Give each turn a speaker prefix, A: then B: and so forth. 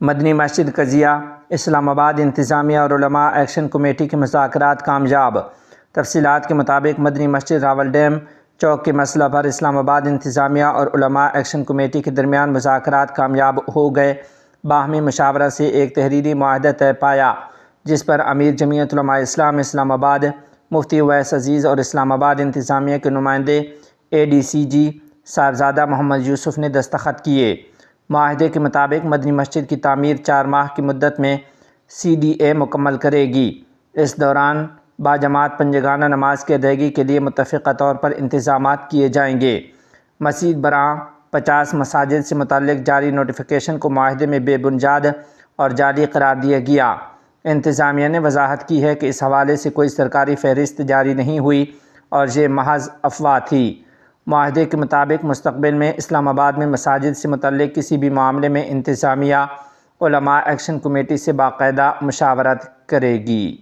A: مدنی مسجد قضیہ اسلام آباد انتظامیہ اور علماء ایکشن کمیٹی کے مذاکرات کامیاب۔ تفصیلات کے مطابق مدنی مسجد راولڈیم چوک کے مسئلہ پر اسلام آباد انتظامیہ اور علماء ایکشن کمیٹی کے درمیان مذاکرات کامیاب ہو گئے۔ باہمی مشاورت سے ایک تحریری معاہدہ طے پایا، جس پر امیر جمعیت علماء اسلام اسلام آباد مفتی اویس عزیز اور اسلام آباد انتظامیہ کے نمائندے ADCG صاحبزادہ محمد یوسف نے دستخط کیے۔ معاہدے کے مطابق مدنی مسجد کی تعمیر 4 ماہ کی مدت میں CDA مکمل کرے گی۔ اس دوران باجماعت پنجگانہ نماز کی ادائیگی کے لیے متفقہ طور پر انتظامات کیے جائیں گے۔ مزید برآں 50 مساجد سے متعلق جاری نوٹیفیکیشن کو معاہدے میں بے بنیاد اور جعلی قرار دیا گیا۔ انتظامیہ نے وضاحت کی ہے کہ اس حوالے سے کوئی سرکاری فہرست جاری نہیں ہوئی اور یہ محض افواہ تھی۔ معاہدے کے مطابق مستقبل میں اسلام آباد میں مساجد سے متعلق کسی بھی معاملے میں انتظامیہ علماء ایکشن کمیٹی سے باقاعدہ مشاورت کرے گی۔